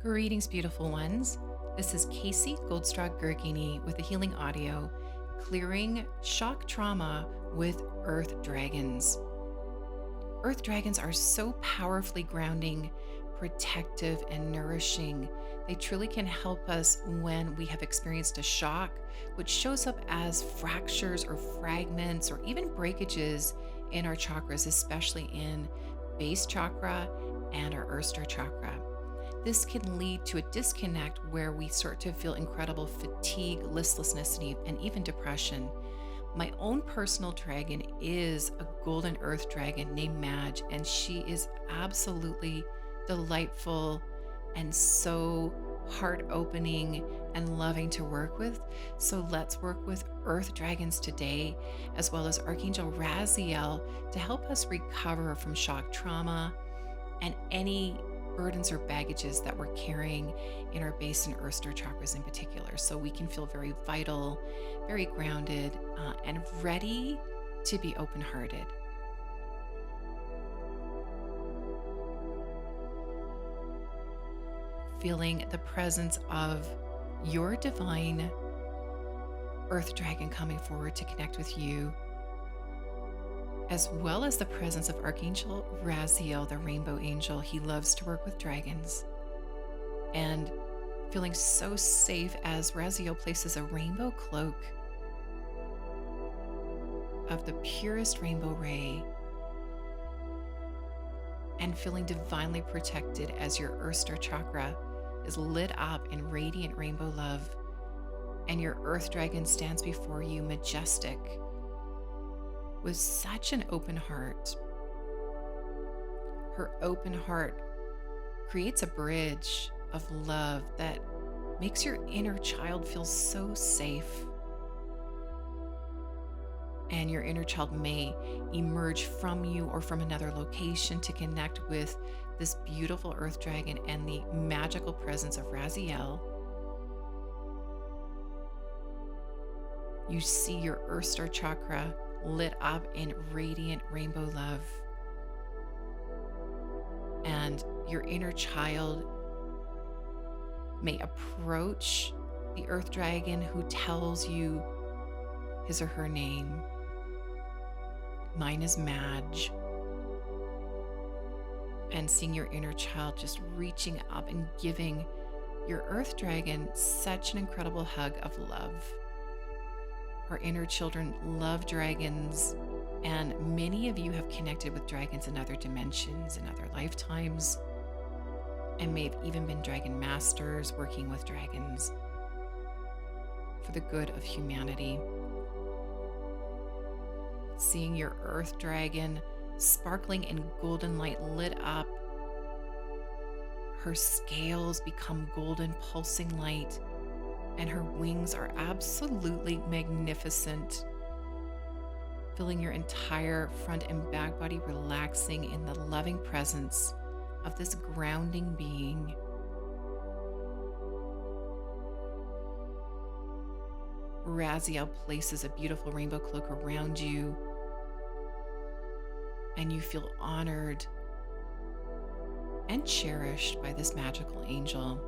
Greetings, beautiful ones. This is Casey Goldstraw Gergini with the Healing Audio, clearing shock trauma with Earth Dragons. Earth Dragons are so powerfully grounding, protective, and nourishing. They truly can help us when we have experienced a shock, which shows up as fractures or fragments or even breakages in our chakras, especially in base chakra and our Earth Star Chakra. This can lead to a disconnect where we start to feel incredible fatigue, listlessness, and even depression. My own personal dragon is a golden earth dragon named Madge, and she is absolutely delightful and so heart opening and loving to work with. So let's work with earth dragons today, as well as Archangel Raziel, to help us recover from shock trauma and any burdens or baggages that we're carrying in our base and earth star chakras in particular, so we can feel very vital, very grounded, and ready to be open-hearted. Feeling the presence of your divine earth dragon coming forward to connect with you, as well as the presence of Archangel Raziel, the rainbow angel. He loves to work with dragons. And feeling so safe as Raziel places a rainbow cloak of the purest rainbow ray, and feeling divinely protected as your Earth Star Chakra is lit up in radiant rainbow love, and your Earth Dragon stands before you majestic, with such an open heart. Her open heart creates a bridge of love that makes your inner child feel so safe. And your inner child may emerge from you or from another location to connect with this beautiful earth dragon and the magical presence of Raziel. You see your Earth Star Chakra lit up in radiant rainbow love. And your inner child may approach the earth dragon, who tells you his or her name. Mine is Madge. And seeing your inner child just reaching up and giving your earth dragon such an incredible hug of love. Our inner children love dragons, and many of you have connected with dragons in other dimensions, in other lifetimes, and may have even been dragon masters working with dragons for the good of humanity. Seeing your earth dragon sparkling in golden light, lit up, her scales become golden pulsing light, and her wings are absolutely magnificent, filling your entire front and back body, relaxing in the loving presence of this grounding being. Raziel places a beautiful rainbow cloak around you, and you feel honored and cherished by this magical angel.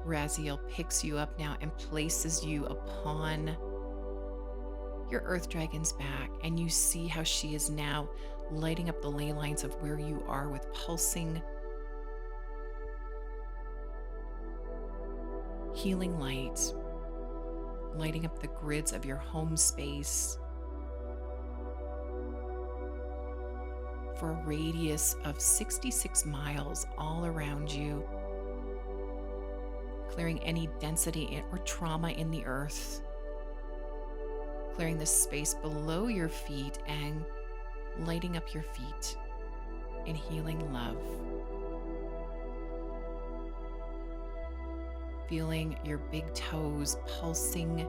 Raziel picks you up now and places you upon your earth dragon's back, and you see how she is now lighting up the ley lines of where you are with pulsing, healing light, lighting up the grids of your home space for a radius of 66 miles all around you, clearing any density or trauma in the earth, clearing the space below your feet and lighting up your feet in healing love. Feeling your big toes pulsing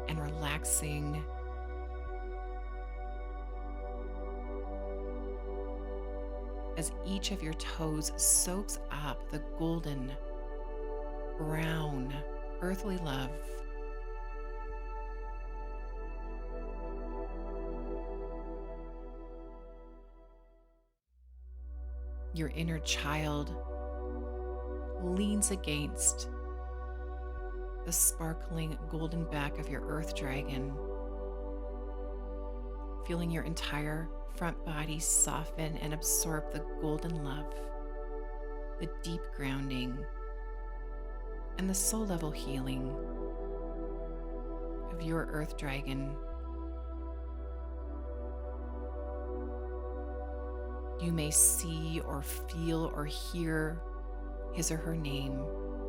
and relaxing. As each of your toes soaks up the golden, brown, earthly love. Your inner child leans against the sparkling golden back of your earth dragon, feeling your entire front body soften and absorb the golden love, the deep grounding, and the soul level healing of your earth dragon. You may see or feel or hear his or her name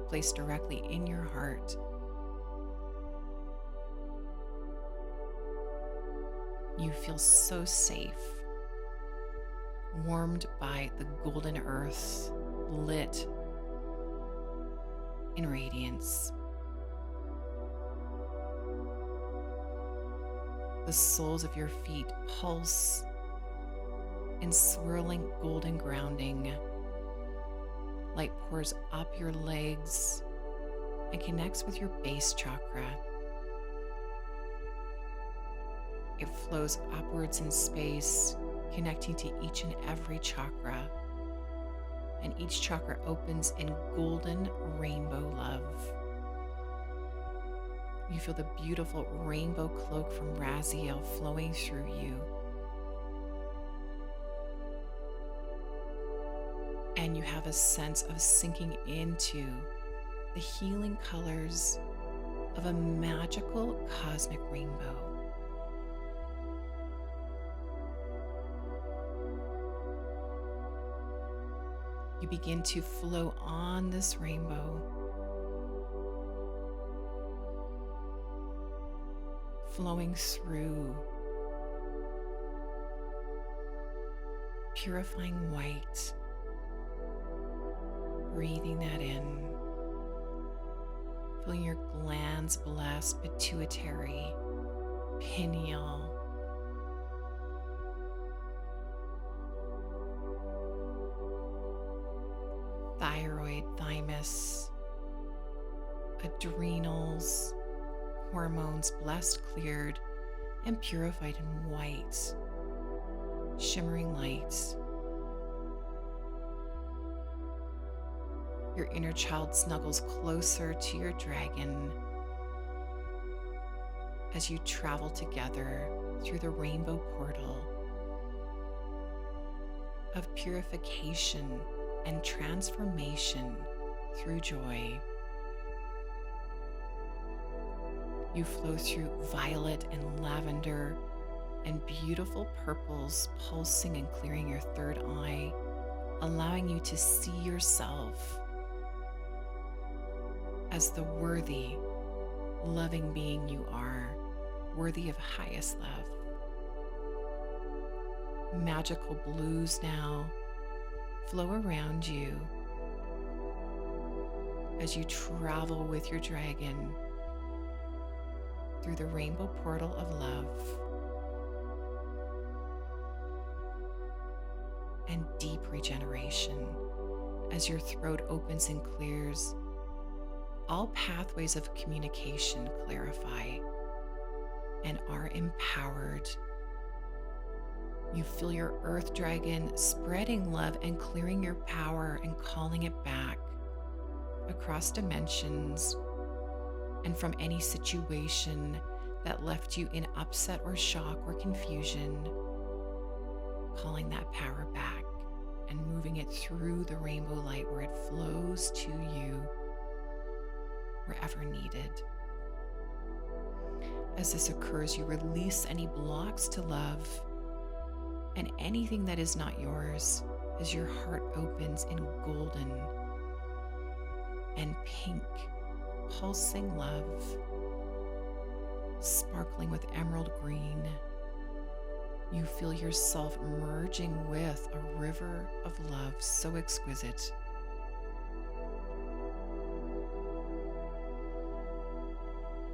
placed directly in your heart. You feel so safe, warmed by the golden earth, lit in radiance. The soles of your feet pulse in swirling golden grounding. Light pours up your legs and connects with your base chakra. It flows upwards in space, connecting to each and every chakra. And each chakra opens in golden rainbow love. You feel the beautiful rainbow cloak from Raziel flowing through you. And you have a sense of sinking into the healing colors of a magical cosmic rainbow. You begin to flow on this rainbow, flowing through, purifying white. Breathing that in, feeling your glands blessed, pituitary, pineal, thyroid, thymus, adrenals, hormones blessed, cleared, and purified in white, shimmering light. Your inner child snuggles closer to your dragon as you travel together through the rainbow portal of purification and transformation through joy. You flow through violet and lavender and beautiful purples, pulsing and clearing your third eye, allowing you to see yourself as the worthy, loving being you are, worthy of highest love. Magical blues now flow around you as you travel with your dragon through the rainbow portal of love and deep regeneration as your throat opens and clears. All pathways of communication clarify and are empowered. You feel your earth dragon spreading love and clearing your power and calling it back across dimensions and from any situation that left you in upset or shock or confusion, calling that power back and moving it through the rainbow light where it flows to you wherever needed. As this occurs, you release any blocks to love and anything that is not yours as your heart opens in golden and pink, pulsing love, sparkling with emerald green. You feel yourself merging with a river of love so exquisite.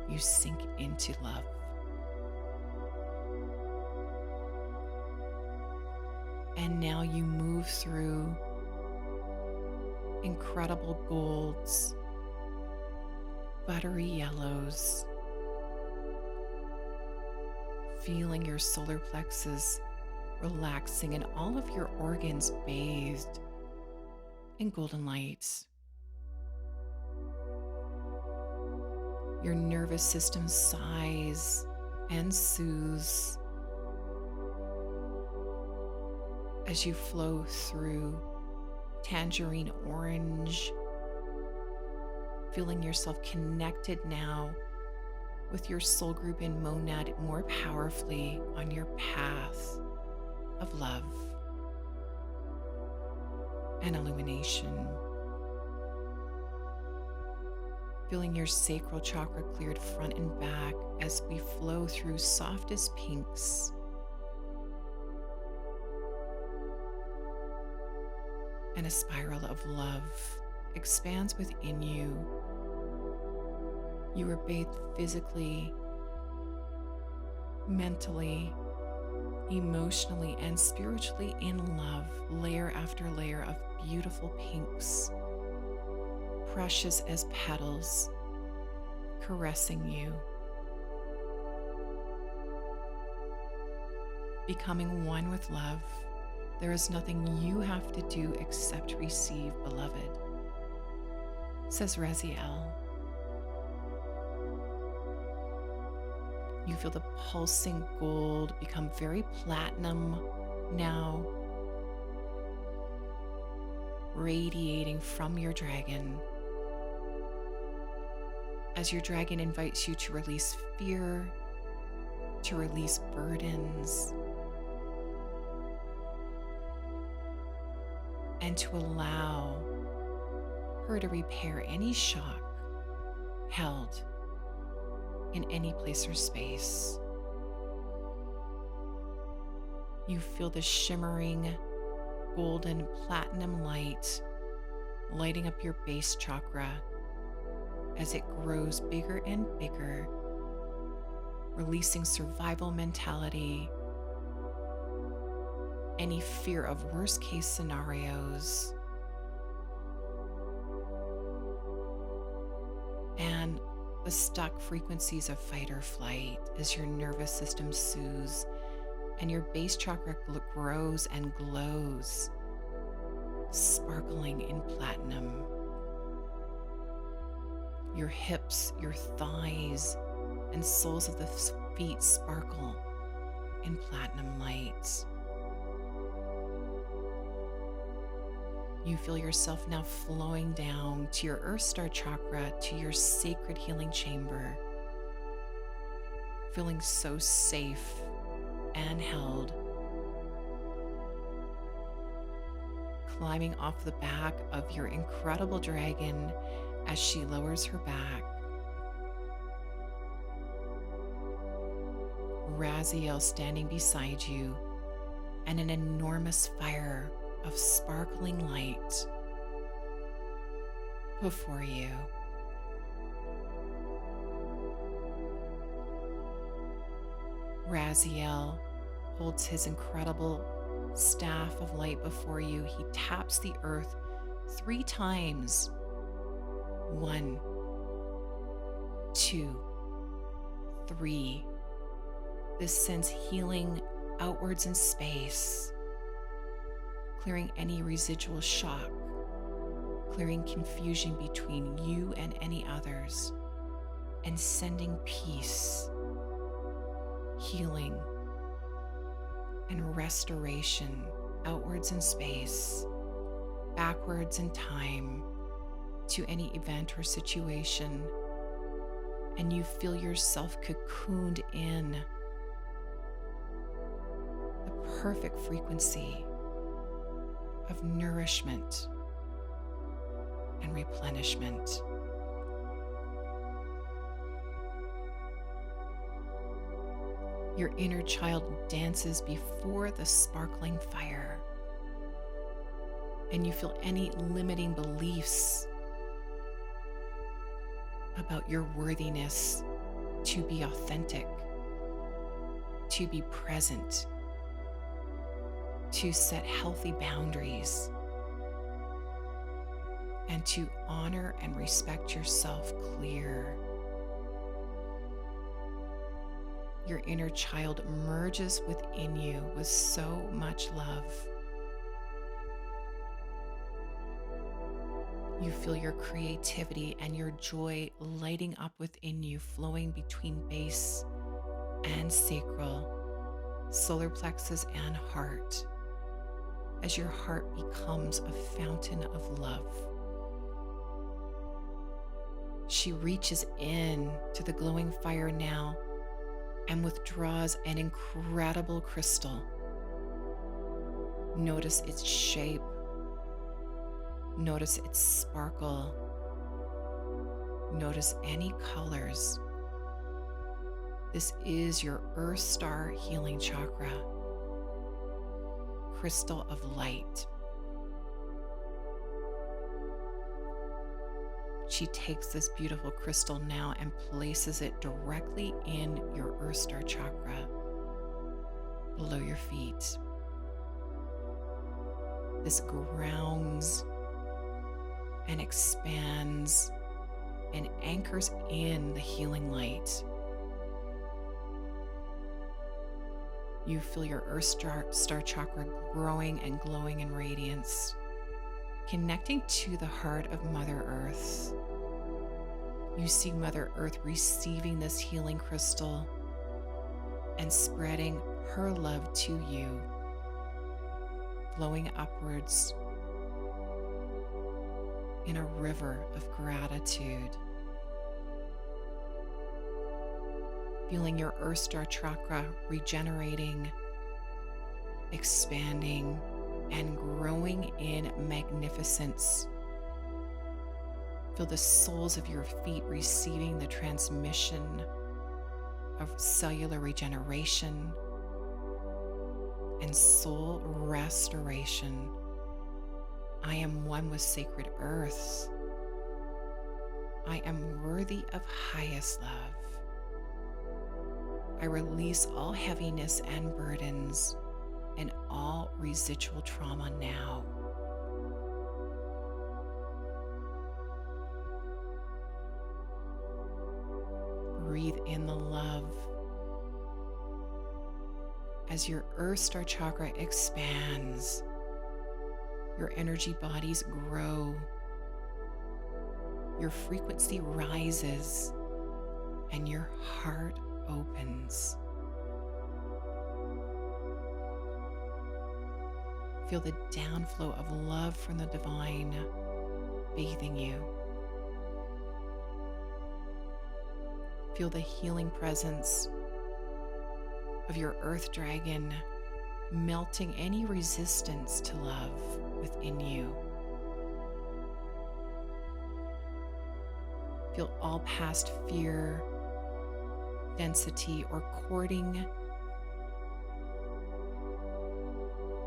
You sink into love. And now you move through incredible golds, buttery yellows, feeling your solar plexus relaxing and all of your organs bathed and golden light. Your nervous system sighs and soothes as you flow through tangerine orange, feeling yourself connected now with your soul group and monad more powerfully on your path of love and illumination. Feeling your sacral chakra cleared front and back as we flow through softest pinks. And a spiral of love expands within you. You are bathed physically, mentally, emotionally, and spiritually in love, layer after layer of beautiful pinks, precious as petals, caressing you. Becoming one with love. There is nothing you have to do except receive, beloved, says Raziel. You feel the pulsing gold become very platinum now, radiating from your dragon as your dragon invites you to release fear, to release burdens, and to allow her to repair any shock held in any place or space. You feel the shimmering golden platinum light lighting up your base chakra as it grows bigger and bigger, releasing survival mentality, any fear of worst case scenarios, and the stuck frequencies of fight or flight as your nervous system soothes and your base chakra grows and glows, sparkling in platinum. Your hips, your thighs, and soles of the feet sparkle in platinum light. You feel yourself now flowing down to your Earth Star Chakra, to your sacred healing chamber, feeling so safe and held. Climbing off the back of your incredible dragon as she lowers her back. Raziel standing beside you, and an enormous fire of sparkling light before you. Raziel holds his incredible staff of light before you. He taps the earth 3 times. 1, 2, 3. This sends healing outwards in space, clearing any residual shock, clearing confusion between you and any others, and sending peace, healing, and restoration outwards in space, backwards in time to any event or situation, and you feel yourself cocooned in the perfect frequency of nourishment and replenishment. Your inner child dances before the sparkling fire, and you feel any limiting beliefs about your worthiness to be authentic, to be present, to set healthy boundaries, and to honor and respect yourself clear. Your inner child merges within you with so much love. You feel your creativity and your joy lighting up within you, flowing between base and sacral, solar plexus and heart, as your heart becomes a fountain of love. She reaches in to the glowing fire now and withdraws an incredible crystal. Notice its shape. Notice its sparkle. Notice any colors. This is your Earth Star Healing Chakra, crystal of light. She takes this beautiful crystal now and places it directly in your Earth Star Chakra, below your feet. This grounds and expands and anchors in the healing light. You feel your Earth Star Chakra growing and glowing in radiance, connecting to the heart of Mother Earth. You see Mother Earth receiving this healing crystal and spreading her love to you, flowing upwards in a river of gratitude. Feeling your Earth Star Chakra regenerating, expanding, and growing in magnificence. Feel the soles of your feet receiving the transmission of cellular regeneration and soul restoration. I am one with sacred earth. I am worthy of highest love. I release all heaviness and burdens and all residual trauma now. Breathe in the love as your Earth Star Chakra expands. Your energy bodies grow. Your frequency rises and your heart opens. Feel the downflow of love from the divine bathing you. Feel the healing presence of your Earth Dragon melting any resistance to love within you. Feel all past fear, density, or courting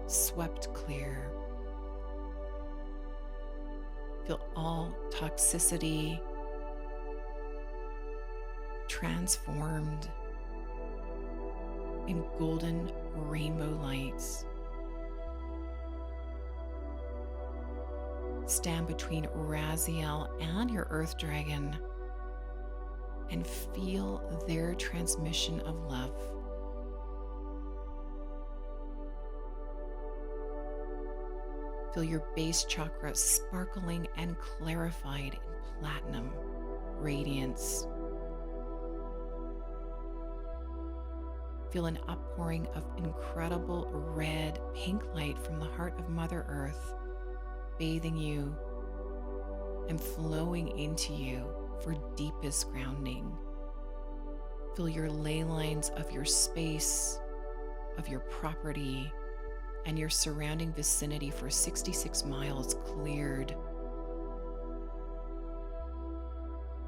swept clear. Feel all toxicity transformed in golden rainbow lights. Stand between Raziel and your Earth Dragon and feel their transmission of love. Feel your base chakra sparkling and clarified in platinum radiance. Feel an outpouring of incredible red, pink light from the heart of Mother Earth, bathing you and flowing into you for deepest grounding. Feel your ley lines of your space, of your property, and your surrounding vicinity for 66 miles cleared.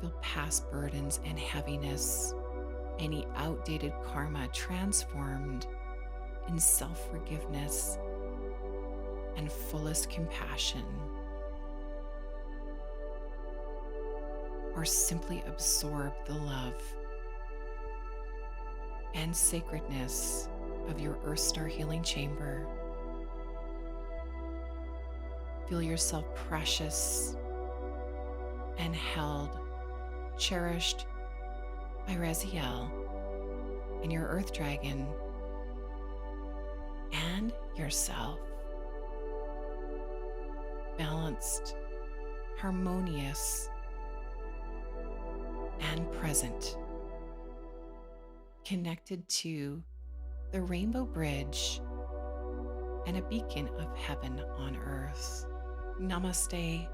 Feel past burdens and heaviness, any outdated karma transformed in self-forgiveness and fullest compassion. Or simply absorb the love and sacredness of your Earth Star Healing Chamber. Feel yourself precious and held, cherished by Raziel and your Earth Dragon and yourself. Balanced, harmonious, and present, connected to the rainbow bridge and a beacon of heaven on earth. Namaste,